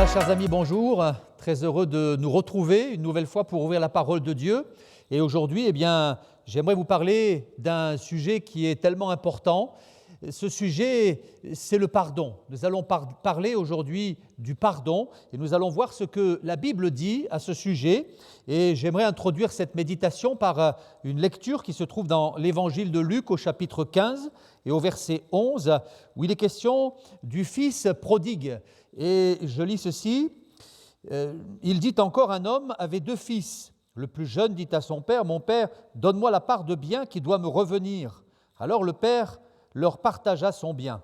Voilà, chers amis, bonjour. Très heureux de nous retrouver une nouvelle fois pour ouvrir la parole de Dieu. Et aujourd'hui, j'aimerais vous parler d'un sujet qui est tellement important. Ce sujet, c'est le pardon. Nous allons parler aujourd'hui du pardon et nous allons voir ce que la Bible dit à ce sujet. Et j'aimerais introduire cette méditation par une lecture qui se trouve dans l'Évangile de Luc au chapitre 15 et au verset 11, où il est question du fils prodigue. Et je lis ceci, il dit encore, un homme avait 2 fils. Le plus jeune dit à son père, « Mon père, donne-moi la part de bien qui doit me revenir. » Alors le père leur partagea son bien.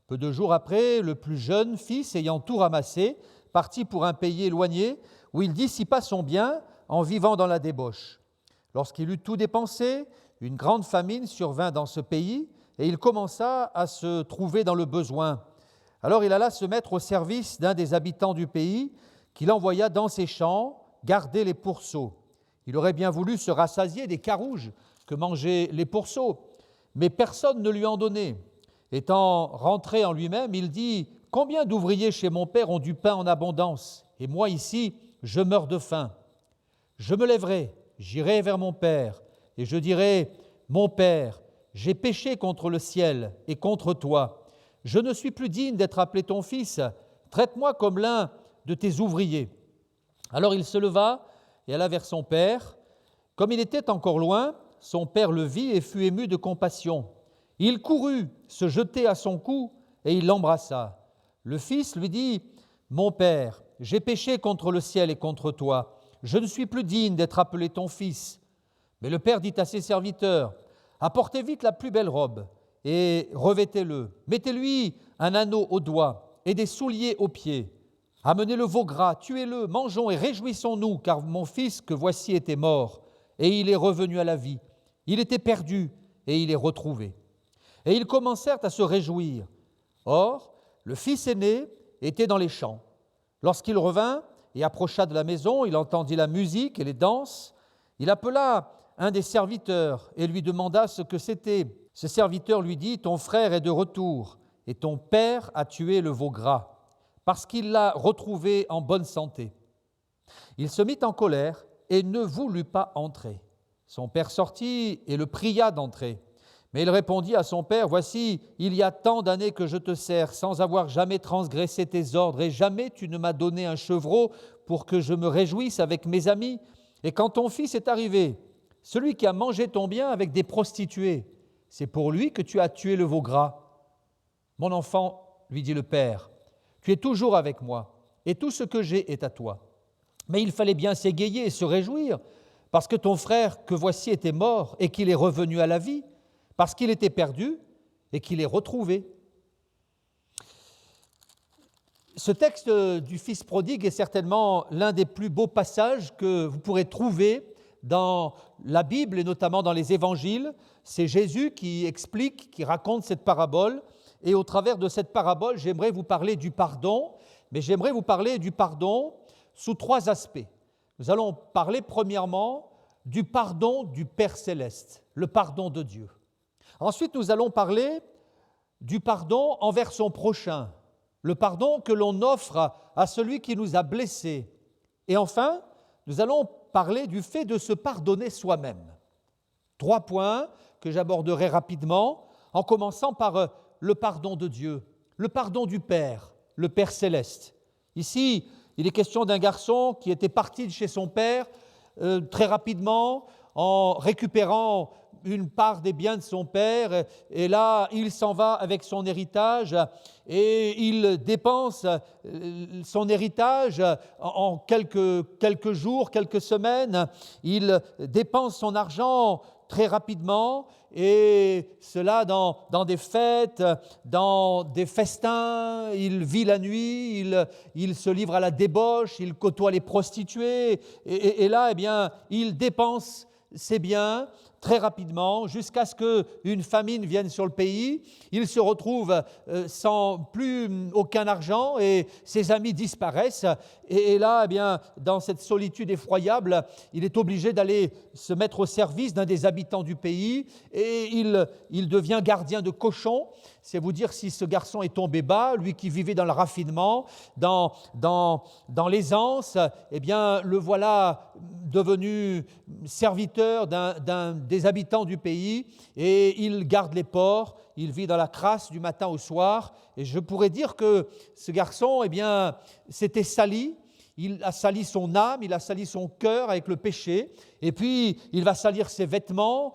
Peu de jours après, le plus jeune fils, ayant tout ramassé, partit pour un pays éloigné, où il dissipa son bien en vivant dans la débauche. Lorsqu'il eut tout dépensé, une grande famine survint dans ce pays, et il commença à se trouver dans le besoin. Alors il alla se mettre au service d'un des habitants du pays, qu'il envoya dans ses champs garder les pourceaux. Il aurait bien voulu se rassasier des carouges que mangeaient les pourceaux, mais personne ne lui en donnait. Étant rentré en lui-même, il dit, « Combien d'ouvriers chez mon père ont du pain en abondance, et moi ici, je meurs de faim. Je me lèverai, j'irai vers mon père, et je dirai, « Mon père, j'ai péché contre le ciel et contre toi. Je ne suis plus digne d'être appelé ton fils. Traite-moi comme l'un de tes ouvriers. » Alors il se leva et alla vers son père. Comme il était encore loin, son père le vit et fut ému de compassion. Il courut se jeter à son cou et il l'embrassa. Le fils lui dit, « Mon père, j'ai péché contre le ciel et contre toi. Je ne suis plus digne d'être appelé ton fils. » Mais le père dit à ses serviteurs, « Apportez vite la plus belle robe et revêtez-le. Mettez-lui un anneau au doigt et des souliers aux pieds. Amenez le veau gras, tuez-le, mangeons et réjouissons-nous, car mon fils que voici était mort, et il est revenu à la vie. Il était perdu, et il est retrouvé. » Et ils commencèrent à se réjouir. Or, le fils aîné était dans les champs. Lorsqu'il revint et approcha de la maison, il entendit la musique et les danses. Il appela un des serviteurs et lui demanda ce que c'était. Ce serviteur lui dit, « Ton frère est de retour, et ton père a tué le veau gras, parce qu'il l'a retrouvé en bonne santé. » Il se mit en colère et ne voulut pas entrer. Son père sortit et le pria d'entrer. Mais il répondit à son père, « Voici, il y a tant d'années que je te sers, sans avoir jamais transgressé tes ordres, et jamais tu ne m'as donné un chevreau pour que je me réjouisse avec mes amis. Et quand ton fils est arrivé, celui qui a mangé ton bien avec des prostituées, c'est pour lui que tu as tué le veau gras. » « Mon enfant, lui dit le père, tu es toujours avec moi, et tout ce que j'ai est à toi. Mais il fallait bien s'égayer et se réjouir, parce que ton frère que voici était mort et qu'il est revenu à la vie, parce qu'il était perdu et qu'il est retrouvé. » Ce texte du Fils prodigue est certainement l'un des plus beaux passages que vous pourrez trouver dans la Bible et notamment dans les évangiles. C'est Jésus qui explique, qui raconte cette parabole. Et au travers de cette parabole, j'aimerais vous parler du pardon, mais j'aimerais vous parler du pardon sous 3 aspects. Nous allons parler premièrement du pardon du Père Céleste, le pardon de Dieu. Ensuite, nous allons parler du pardon envers son prochain, le pardon que l'on offre à celui qui nous a blessés. Et enfin, nous allons parler du fait de se pardonner soi-même. 3 points que j'aborderai rapidement, en commençant par le pardon de Dieu, le pardon du Père, le Père Céleste. Ici, il est question d'un garçon qui était parti de chez son père très rapidement en récupérant une part des biens de son père, et là, il s'en va avec son héritage et il dépense son héritage en quelques jours, quelques semaines. Il dépense son argent très rapidement, et cela dans des fêtes, dans des festins. Il vit la nuit, il se livre à la débauche, il côtoie les prostituées, et là, il dépense ses biens très rapidement, jusqu'à ce qu'une famine vienne sur le pays. Il se retrouve sans plus aucun argent et ses amis disparaissent. Et là, eh bien, dans cette solitude effroyable, il est obligé d'aller se mettre au service d'un des habitants du pays et il devient gardien de cochons. C'est vous dire si ce garçon est tombé bas, lui qui vivait dans le raffinement, dans l'aisance, eh bien, le voilà devenu serviteur d'un des habitants du pays et il garde les porcs, il vit dans la crasse du matin au soir. Et je pourrais dire que ce garçon, eh bien, s'était sali. Il a sali son âme, il a sali son cœur avec le péché, et puis il va salir ses vêtements,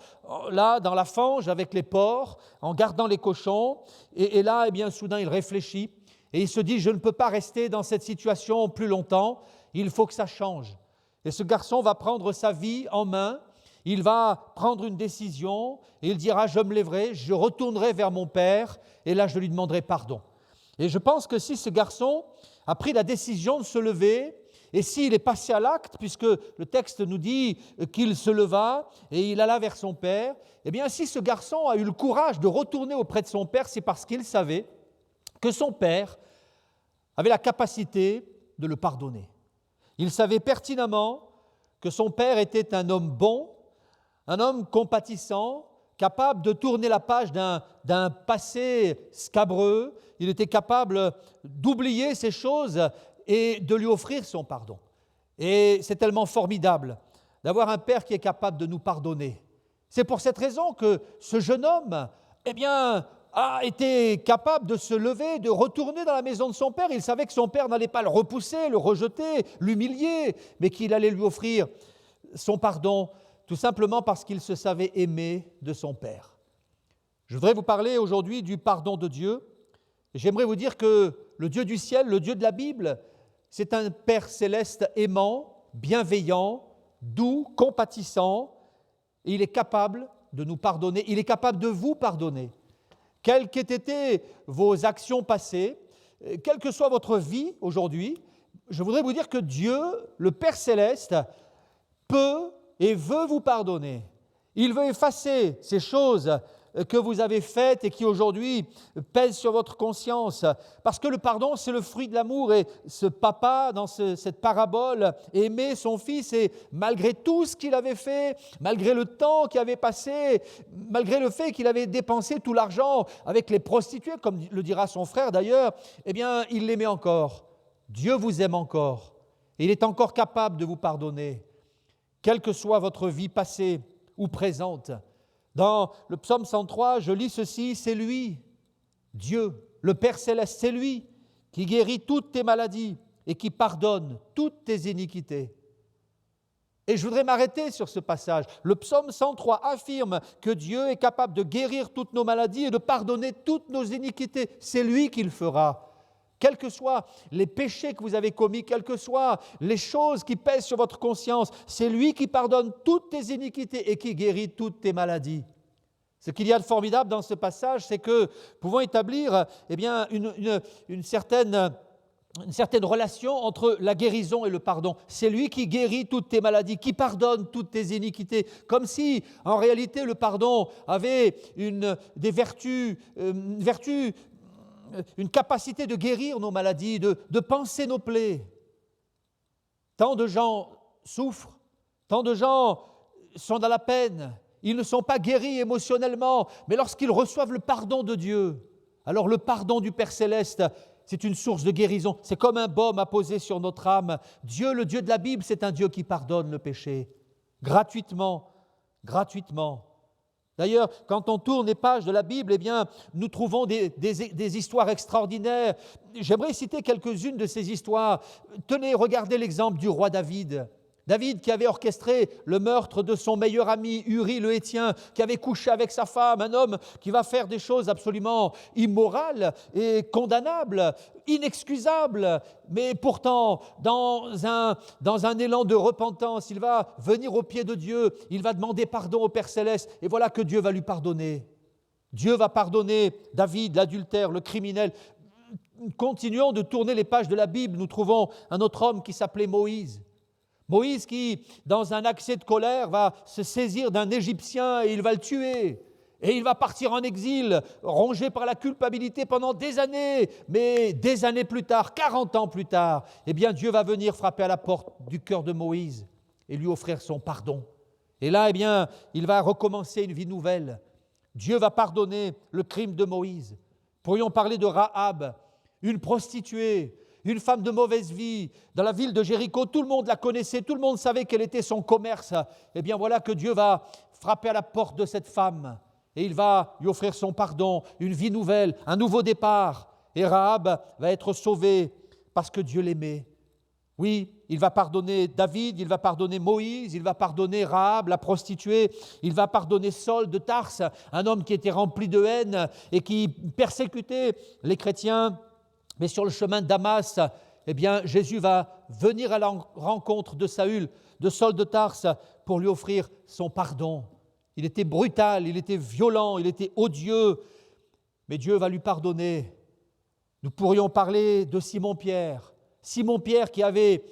là, dans la fange avec les porcs, en gardant les cochons, et là, eh bien, soudain, il réfléchit, et il se dit, je ne peux pas rester dans cette situation plus longtemps, il faut que ça change. Et ce garçon va prendre sa vie en main, il va prendre une décision, et il dira, je me lèverai, je retournerai vers mon père, et là, je lui demanderai pardon. Et je pense que si ce garçon a pris la décision de se lever, et s'il est passé à l'acte, puisque le texte nous dit qu'il se leva et il alla vers son père, eh bien si ce garçon a eu le courage de retourner auprès de son père, c'est parce qu'il savait que son père avait la capacité de le pardonner. Il savait pertinemment que son père était un homme bon, un homme compatissant, capable de tourner la page d'un passé scabreux. Il était capable d'oublier ces choses et de lui offrir son pardon. Et c'est tellement formidable d'avoir un père qui est capable de nous pardonner. C'est pour cette raison que ce jeune homme, eh bien, a été capable de se lever, de retourner dans la maison de son père. Il savait que son père n'allait pas le repousser, le rejeter, l'humilier, mais qu'il allait lui offrir son pardon, tout simplement parce qu'il se savait aimé de son père. Je voudrais vous parler aujourd'hui du pardon de Dieu. J'aimerais vous dire que le Dieu du ciel, le Dieu de la Bible, c'est un Père céleste aimant, bienveillant, doux, compatissant, et il est capable de nous pardonner, il est capable de vous pardonner. Quelles qu'aient été vos actions passées, quelle que soit votre vie aujourd'hui, je voudrais vous dire que Dieu, le Père céleste, peut et veut vous pardonner. Il veut effacer ces choses que vous avez faites et qui aujourd'hui pèsent sur votre conscience. Parce que le pardon, c'est le fruit de l'amour. Et ce papa, dans cette parabole, aimait son fils et malgré tout ce qu'il avait fait, malgré le temps qui avait passé, malgré le fait qu'il avait dépensé tout l'argent avec les prostituées, comme le dira son frère d'ailleurs, eh bien, il l'aimait encore. Dieu vous aime encore. Et il est encore capable de vous pardonner, quelle que soit votre vie passée ou présente. Dans le psaume 103, je lis ceci, c'est lui, Dieu, le Père céleste, c'est lui qui guérit toutes tes maladies et qui pardonne toutes tes iniquités. Et je voudrais m'arrêter sur ce passage. Le psaume 103 affirme que Dieu est capable de guérir toutes nos maladies et de pardonner toutes nos iniquités. C'est lui qui le fera. Quels que soient les péchés que vous avez commis, quelles que soient les choses qui pèsent sur votre conscience, c'est lui qui pardonne toutes tes iniquités et qui guérit toutes tes maladies. Ce qu'il y a de formidable dans ce passage, c'est que nous pouvons établir une certaine relation entre la guérison et le pardon. C'est lui qui guérit toutes tes maladies, qui pardonne toutes tes iniquités, comme si, en réalité, le pardon avait des vertus, une capacité de guérir nos maladies, de panser nos plaies. Tant de gens souffrent, tant de gens sont dans la peine, ils ne sont pas guéris émotionnellement, mais lorsqu'ils reçoivent le pardon de Dieu, alors le pardon du Père Céleste, c'est une source de guérison, c'est comme un baume à poser sur notre âme. Dieu, le Dieu de la Bible, c'est un Dieu qui pardonne le péché, gratuitement. D'ailleurs, quand on tourne les pages de la Bible, eh bien, nous trouvons des histoires extraordinaires. J'aimerais citer quelques-unes de ces histoires. Tenez, regardez l'exemple du roi David. David qui avait orchestré le meurtre de son meilleur ami Uri le Héthien, qui avait couché avec sa femme, un homme qui va faire des choses absolument immorales et condamnables, inexcusables, mais pourtant dans un élan de repentance, il va venir aux pieds de Dieu, il va demander pardon au Père Céleste, et voilà que Dieu va lui pardonner. Dieu va pardonner David, l'adultère, le criminel. Continuons de tourner les pages de la Bible, nous trouvons un autre homme qui s'appelait Moïse. Moïse qui, dans un accès de colère, va se saisir d'un Égyptien et il va le tuer. Et il va partir en exil, rongé par la culpabilité pendant des années. Mais des années plus tard, 40 ans plus tard, eh bien Dieu va venir frapper à la porte du cœur de Moïse et lui offrir son pardon. Et là, eh bien, il va recommencer une vie nouvelle. Dieu va pardonner le crime de Moïse. Pourrions parler de Rahab, une prostituée, une femme de mauvaise vie. Dans la ville de Jéricho, tout le monde la connaissait, tout le monde savait quel était son commerce. Eh bien, voilà que Dieu va frapper à la porte de cette femme. Et il va lui offrir son pardon, une vie nouvelle, un nouveau départ. Et Rahab va être sauvée parce que Dieu l'aimait. Oui, il va pardonner David, il va pardonner Moïse, il va pardonner Rahab, la prostituée, il va pardonner Saul de Tarse, un homme qui était rempli de haine et qui persécutait les chrétiens. Mais sur le chemin de Damas, eh bien, Jésus va venir à la rencontre de Saül, de Saul de Tarse, pour lui offrir son pardon. Il était brutal, il était violent, il était odieux, mais Dieu va lui pardonner. Nous pourrions parler de Simon-Pierre. Simon-Pierre qui avait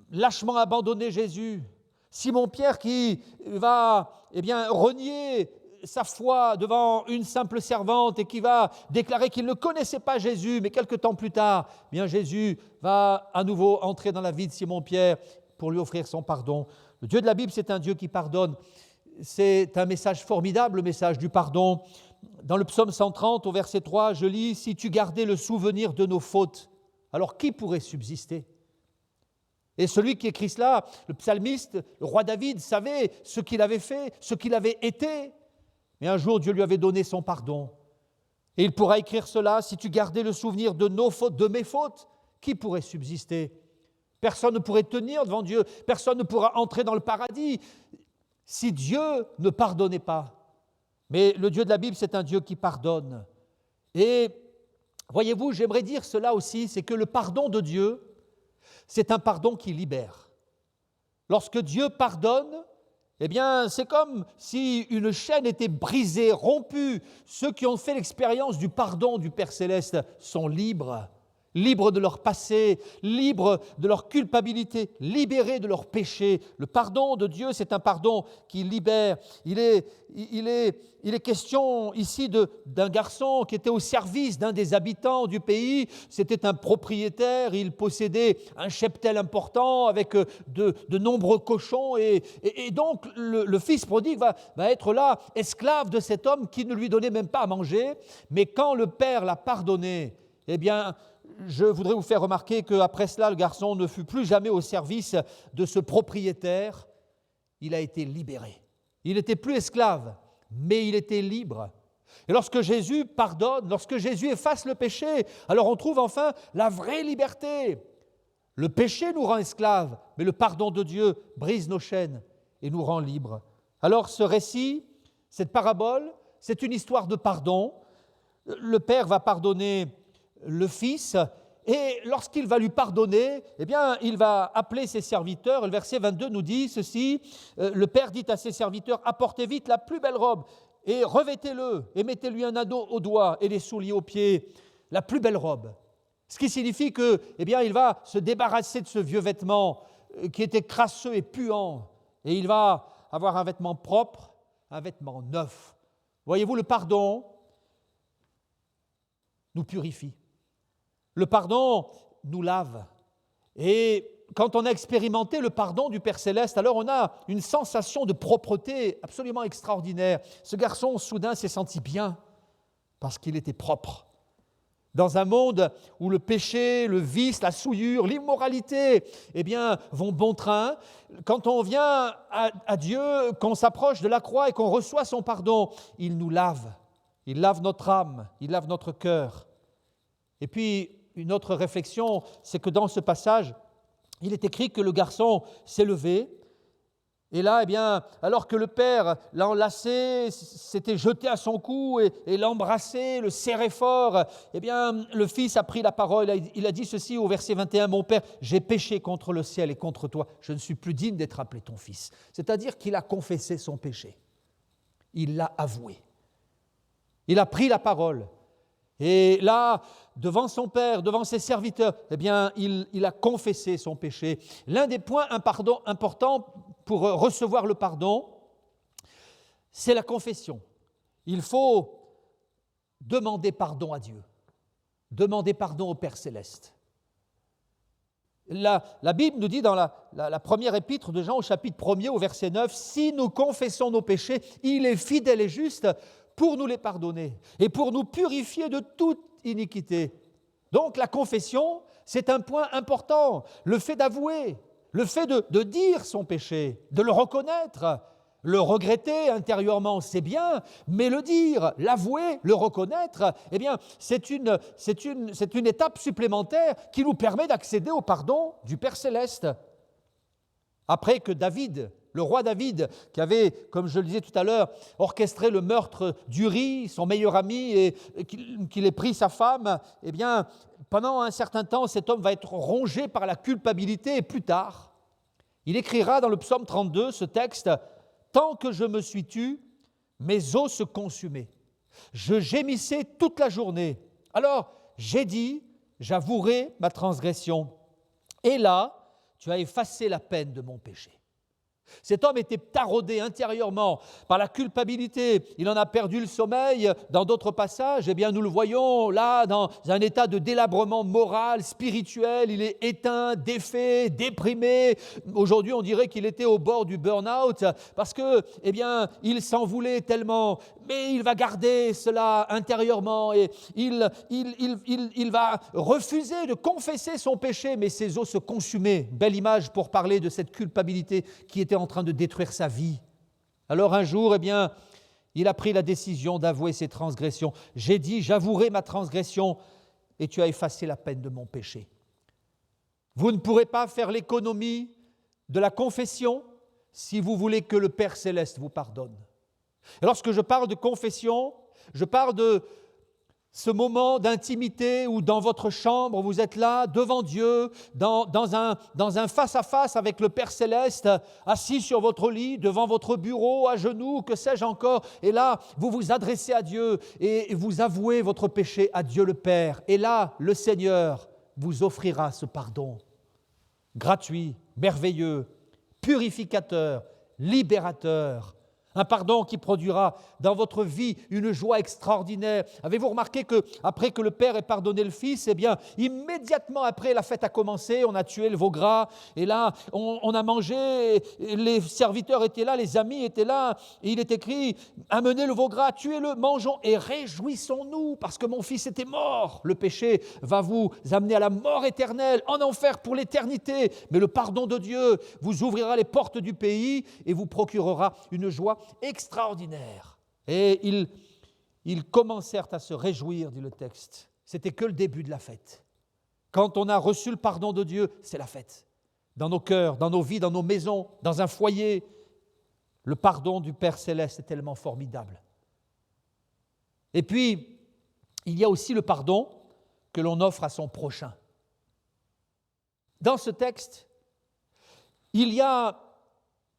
lâchement abandonné Jésus. Simon-Pierre qui va renier sa foi devant une simple servante et qui va déclarer qu'il ne connaissait pas Jésus, mais quelque temps plus tard, bien Jésus va à nouveau entrer dans la vie de Simon-Pierre pour lui offrir son pardon. Le Dieu de la Bible, c'est un Dieu qui pardonne. C'est un message formidable, le message du pardon. Dans le psaume 130, au verset 3, je lis « Si tu gardais le souvenir de nos fautes, alors qui pourrait subsister ?» Et celui qui écrit cela, le psalmiste, le roi David, savait ce qu'il avait fait, ce qu'il avait été. Mais un jour, Dieu lui avait donné son pardon. Et il pourra écrire cela « Si tu gardais le souvenir de nos fautes, de mes fautes, qui pourrait subsister ?» Personne ne pourrait tenir devant Dieu, personne ne pourra entrer dans le paradis si Dieu ne pardonnait pas. Mais le Dieu de la Bible, c'est un Dieu qui pardonne. Et voyez-vous, j'aimerais dire cela aussi, c'est que le pardon de Dieu, c'est un pardon qui libère. Lorsque Dieu pardonne, eh bien, c'est comme si une chaîne était brisée, rompue. Ceux qui ont fait l'expérience du pardon du Père Céleste sont libres. Libres de leur passé, libres de leur culpabilité, libérés de leur péché. Le pardon de Dieu, c'est un pardon qui libère. Il est question ici d'un garçon qui était au service d'un des habitants du pays. C'était un propriétaire, il possédait un cheptel important avec de nombreux cochons. Et donc, le fils prodigue va être là, esclave de cet homme qui ne lui donnait même pas à manger. Mais quand le père l'a pardonné, eh bien, je voudrais vous faire remarquer qu'après cela, le garçon ne fut plus jamais au service de ce propriétaire. Il a été libéré. Il n'était plus esclave, mais il était libre. Et lorsque Jésus pardonne, lorsque Jésus efface le péché, alors on trouve enfin la vraie liberté. Le péché nous rend esclaves, mais le pardon de Dieu brise nos chaînes et nous rend libres. Alors ce récit, cette parabole, c'est une histoire de pardon. Le Père va pardonner le Fils, et lorsqu'il va lui pardonner, eh bien, il va appeler ses serviteurs. Le verset 22 nous dit ceci, le Père dit à ses serviteurs, « Apportez vite la plus belle robe, et revêtez-le, et mettez-lui un anneau au doigt et les souliers aux pieds, la plus belle robe. » Ce qui signifie que, eh bien, il va se débarrasser de ce vieux vêtement qui était crasseux et puant, et il va avoir un vêtement propre, un vêtement neuf. Voyez-vous, le pardon nous purifie. Le pardon nous lave. Et quand on a expérimenté le pardon du Père Céleste, alors on a une sensation de propreté absolument extraordinaire. Ce garçon, soudain, s'est senti bien parce qu'il était propre. Dans un monde où le péché, le vice, la souillure, l'immoralité, eh bien, vont bon train, quand on vient à Dieu, qu'on s'approche de la croix et qu'on reçoit son pardon, il nous lave. Il lave notre âme, il lave notre cœur. Et puis, une autre réflexion, c'est que dans ce passage, il est écrit que le garçon s'est levé. Et là, eh bien, alors que le père l'a enlacé, s'était jeté à son cou et l'a embrassé, le serrait fort, eh bien, le fils a pris la parole. Il a dit ceci au verset 21, « Mon père, j'ai péché contre le ciel et contre toi. Je ne suis plus digne d'être appelé ton fils. » C'est-à-dire qu'il a confessé son péché. Il l'a avoué. Il a pris la parole. Et là, devant son père, devant ses serviteurs, eh bien, il a confessé son péché. L'un des points importants pour recevoir le pardon, c'est la confession. Il faut demander pardon à Dieu, demander pardon au Père Céleste. La Bible nous dit dans la première épître de Jean au chapitre 1er au verset 9, « Si nous confessons nos péchés, il est fidèle et juste pour nous les pardonner et pour nous purifier de toute iniquité. » Donc la confession, c'est un point important, le fait d'avouer, le fait de dire son péché, de le reconnaître. Le regretter intérieurement, c'est bien, mais le dire, l'avouer, le reconnaître, eh bien, c'est une étape supplémentaire qui nous permet d'accéder au pardon du Père Céleste. Après que David, le roi David, qui avait, comme je le disais tout à l'heure, orchestré le meurtre d'Uri, son meilleur ami, et qu'il ait pris sa femme, eh bien, pendant un certain temps, cet homme va être rongé par la culpabilité, et plus tard, il écrira dans le psaume 32 ce texte: « Tant que je me suis tu, mes os se consumaient. Je gémissais toute la journée. Alors j'ai dit, j'avouerai ma transgression. Et là, tu as effacé la peine de mon péché. » Cet homme était taraudé intérieurement par la culpabilité. Il en a perdu le sommeil. Dans d'autres passages, eh bien, nous le voyons là dans un état de délabrement moral, spirituel. Il est éteint, défait, déprimé. Aujourd'hui, on dirait qu'il était au bord du burn-out parce que, eh bien, il s'en voulait tellement. Mais il va garder cela intérieurement et il va refuser de confesser son péché, mais ses os se consumaient. Belle image pour parler de cette culpabilité qui était en train de détruire sa vie. Alors un jour, eh bien, il a pris la décision d'avouer ses transgressions. « J'ai dit, j'avouerai ma transgression et tu as effacé la peine de mon péché. » Vous ne pourrez pas faire l'économie de la confession si vous voulez que le Père Céleste vous pardonne. Et lorsque je parle de confession, je parle de ce moment d'intimité où dans votre chambre, vous êtes là devant Dieu, dans un face-à-face avec le Père Céleste, assis sur votre lit, devant votre bureau, à genoux, que sais-je encore. Et là, vous vous adressez à Dieu et vous avouez votre péché à Dieu le Père. Et là, le Seigneur vous offrira ce pardon gratuit, merveilleux, purificateur, libérateur. Un pardon qui produira dans votre vie une joie extraordinaire. Avez-vous remarqué qu'après que le Père ait pardonné le Fils, eh bien, immédiatement après, la fête a commencé, on a tué le veau gras, et là, on a mangé, les serviteurs étaient là, les amis étaient là, et il est écrit, amenez le veau gras, tuez-le, mangeons et réjouissons-nous, parce que mon Fils était mort. Le péché va vous amener à la mort éternelle, en enfer pour l'éternité, mais le pardon de Dieu vous ouvrira les portes du pays et vous procurera une joie extraordinaire. Et ils commencèrent à se réjouir, dit le texte. C'était que le début de la fête. Quand on a reçu le pardon de Dieu, c'est la fête. Dans nos cœurs, dans nos vies, dans nos maisons, dans un foyer, le pardon du Père Céleste est tellement formidable. Et puis, il y a aussi le pardon que l'on offre à son prochain. Dans ce texte, il y a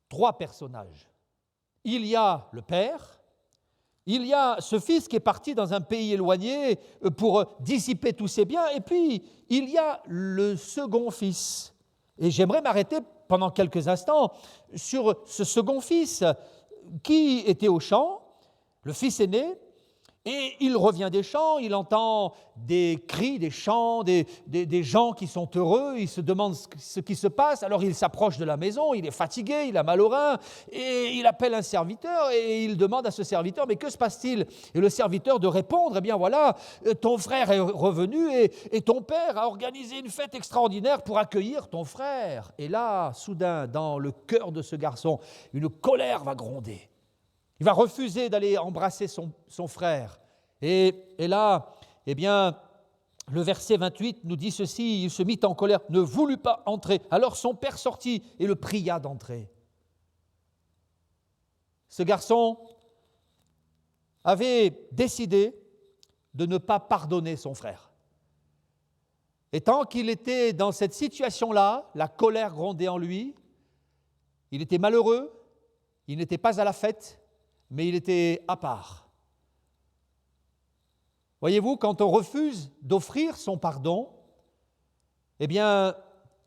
3 personnages. Il y a le Père, il y a ce fils qui est parti dans un pays éloigné pour dissiper tous ses biens, et puis il y a le second fils. Et j'aimerais m'arrêter pendant quelques instants sur ce second fils qui était au champ, le fils aîné, et il revient des champs, il entend des cris, des chants, des gens qui sont heureux, il se demande ce qui se passe, alors il s'approche de la maison, il est fatigué, il a mal au rein, et il appelle un serviteur et il demande à ce serviteur, mais que se passe-t-il? Et le serviteur de répondre, eh bien voilà, ton frère est revenu et ton père a organisé une fête extraordinaire pour accueillir ton frère. Et là, soudain, dans le cœur de ce garçon, une colère va gronder. Il va refuser d'aller embrasser son frère. Et là, eh bien, le verset 28 nous dit ceci, il se mit en colère, ne voulut pas entrer. Alors son père sortit et le pria d'entrer. Ce garçon avait décidé de ne pas pardonner son frère. Et tant qu'il était dans cette situation-là, la colère grondait en lui, il était malheureux, il n'était pas à la fête, mais il était à part. Voyez-vous, quand on refuse d'offrir son pardon, eh bien,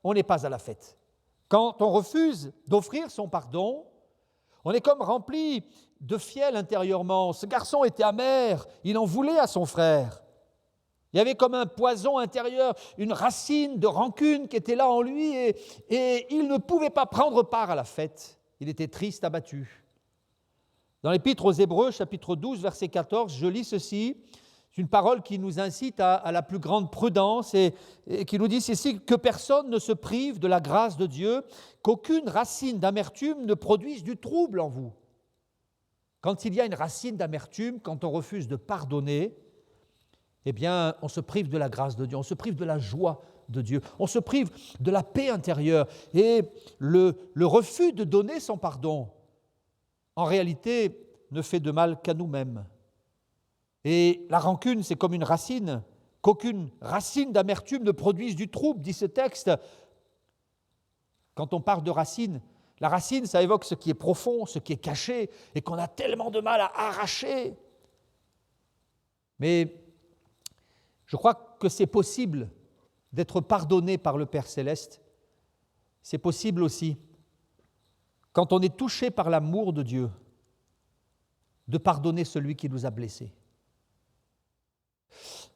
on n'est pas à la fête. Quand on refuse d'offrir son pardon, on est comme rempli de fiel intérieurement. Ce garçon était amer, il en voulait à son frère. Il y avait comme un poison intérieur, une racine de rancune qui était là en lui et il ne pouvait pas prendre part à la fête. Il était triste, abattu. Dans l'Épître aux Hébreux, chapitre 12, verset 14, je lis ceci. C'est une parole qui nous incite à la plus grande prudence et qui nous dit ceci, que personne ne se prive de la grâce de Dieu, qu'aucune racine d'amertume ne produise du trouble en vous. Quand il y a une racine d'amertume, quand on refuse de pardonner, eh bien, on se prive de la grâce de Dieu, on se prive de la joie de Dieu, on se prive de la paix intérieure. Et le refus de donner son pardon, en réalité, ne fait de mal qu'à nous-mêmes. Et la rancune, c'est comme une racine, qu'aucune racine d'amertume ne produise du trouble, dit ce texte. Quand on parle de racine, la racine, ça évoque ce qui est profond, ce qui est caché, et qu'on a tellement de mal à arracher. Mais je crois que c'est possible d'être pardonné par le Père Céleste. C'est possible aussi, quand on est touché par l'amour de Dieu, de pardonner celui qui nous a blessés.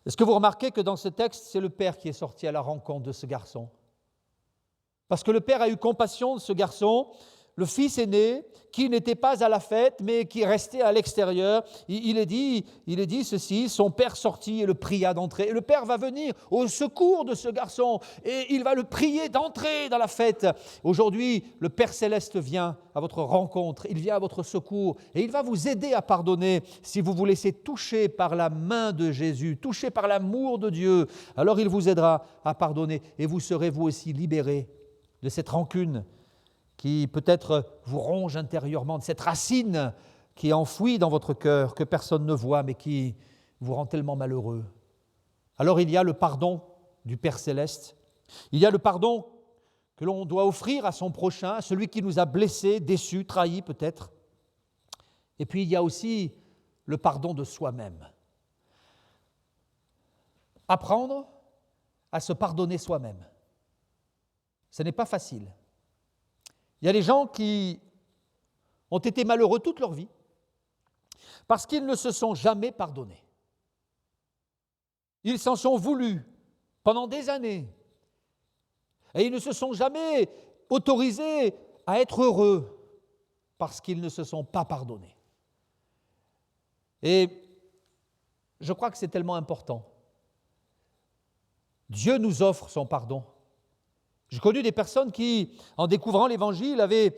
Est-ce que vous remarquez que dans ce texte, c'est le Père qui est sorti à la rencontre de ce garçon? Parce que le Père a eu compassion de ce garçon, le fils aîné, qui n'était pas à la fête, mais qui restait à l'extérieur. Il est dit ceci, son père sortit et le pria d'entrer. Et le Père va venir au secours de ce garçon et il va le prier d'entrer dans la fête. Aujourd'hui, le Père Céleste vient à votre rencontre, il vient à votre secours et il va vous aider à pardonner si vous vous laissez toucher par la main de Jésus, toucher par l'amour de Dieu. Alors il vous aidera à pardonner et vous serez vous aussi libérés de cette rancune qui peut-être vous ronge intérieurement, de cette racine qui est enfouie dans votre cœur, que personne ne voit, mais qui vous rend tellement malheureux. Alors il y a le pardon du Père Céleste, il y a le pardon que l'on doit offrir à son prochain, à celui qui nous a blessés, déçus, trahis peut-être. Et puis il y a aussi le pardon de soi-même. Apprendre à se pardonner soi-même. Ce n'est pas facile. Il y a des gens qui ont été malheureux toute leur vie parce qu'ils ne se sont jamais pardonnés. Ils s'en sont voulus pendant des années et ils ne se sont jamais autorisés à être heureux parce qu'ils ne se sont pas pardonnés. Et je crois que c'est tellement important. Dieu nous offre son pardon. J'ai connu des personnes qui, en découvrant l'Évangile, avaient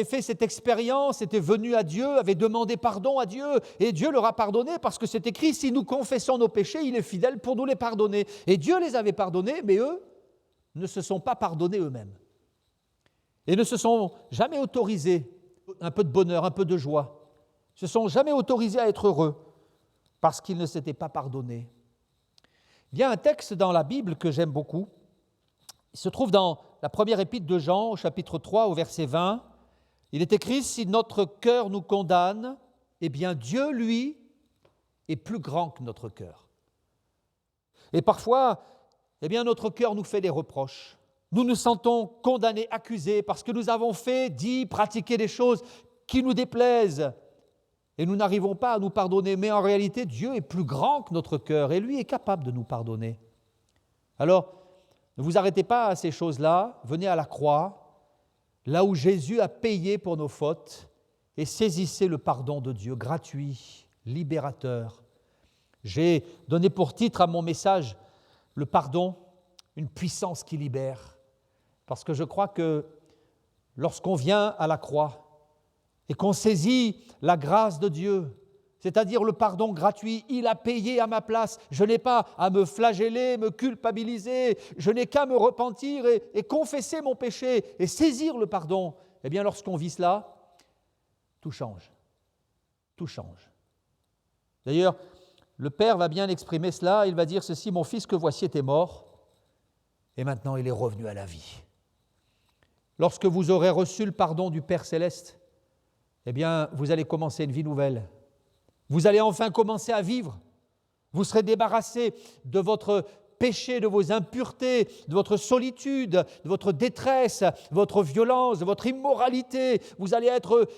fait cette expérience, étaient venues à Dieu, avaient demandé pardon à Dieu, et Dieu leur a pardonné parce que c'est écrit, si nous confessons nos péchés, il est fidèle pour nous les pardonner. Et Dieu les avait pardonnés, mais eux ne se sont pas pardonnés eux-mêmes. Et ne se sont jamais autorisés un peu de bonheur, un peu de joie. Ne se sont jamais autorisés à être heureux parce qu'ils ne s'étaient pas pardonnés. Il y a un texte dans la Bible que j'aime beaucoup. Il se trouve dans la première épître de Jean, au chapitre 3, au verset 20. Il est écrit, si notre cœur nous condamne, eh bien Dieu, lui, est plus grand que notre cœur. Et parfois, eh bien notre cœur nous fait des reproches. Nous nous sentons condamnés, accusés, parce que nous avons fait, dit, pratiqué des choses qui nous déplaisent. Et nous n'arrivons pas à nous pardonner. Mais en réalité, Dieu est plus grand que notre cœur et lui est capable de nous pardonner. Alors, ne vous arrêtez pas à ces choses-là, venez à la croix, là où Jésus a payé pour nos fautes, et saisissez le pardon de Dieu, gratuit, libérateur. J'ai donné pour titre à mon message le pardon, une puissance qui libère, parce que je crois que lorsqu'on vient à la croix et qu'on saisit la grâce de Dieu, c'est-à-dire le pardon gratuit, il a payé à ma place. Je n'ai pas à me flageller, me culpabiliser, je n'ai qu'à me repentir et confesser mon péché et saisir le pardon. Eh bien, lorsqu'on vit cela, tout change. Tout change. D'ailleurs, le Père va bien exprimer cela, il va dire ceci, mon fils que voici était mort, et maintenant il est revenu à la vie. Lorsque vous aurez reçu le pardon du Père Céleste, eh bien, vous allez commencer une vie nouvelle. Vous allez enfin commencer à vivre Vous serez débarrassé de votre péché, de vos impuretés, de votre solitude, de votre détresse, de votre violence, de votre immoralité. Vous allez être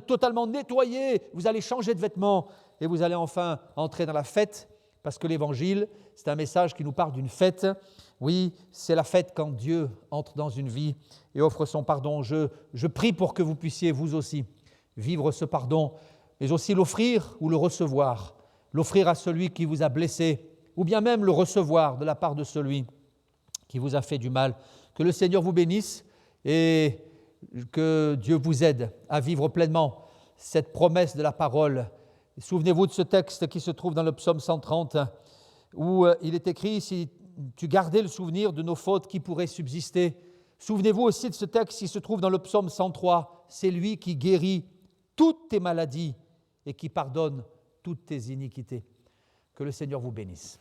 totalement nettoyé, vous allez changer de vêtements et vous allez enfin entrer dans la fête, parce que l'Évangile, c'est un message qui nous parle d'une fête. Oui, c'est la fête quand Dieu entre dans une vie et offre son pardon. Je prie pour que vous puissiez, vous aussi, vivre ce pardon, mais aussi l'offrir ou le recevoir. L'offrir à celui qui vous a blessé, ou bien même le recevoir de la part de celui qui vous a fait du mal. Que le Seigneur vous bénisse et que Dieu vous aide à vivre pleinement cette promesse de la parole. Souvenez-vous de ce texte qui se trouve dans le psaume 130, où il est écrit « Si tu gardais le souvenir de nos fautes qui pourraient subsister ». Souvenez-vous aussi de ce texte qui se trouve dans le psaume 103, « C'est lui qui guérit toutes tes maladies et qui pardonne toutes tes iniquités ». Que le Seigneur vous bénisse.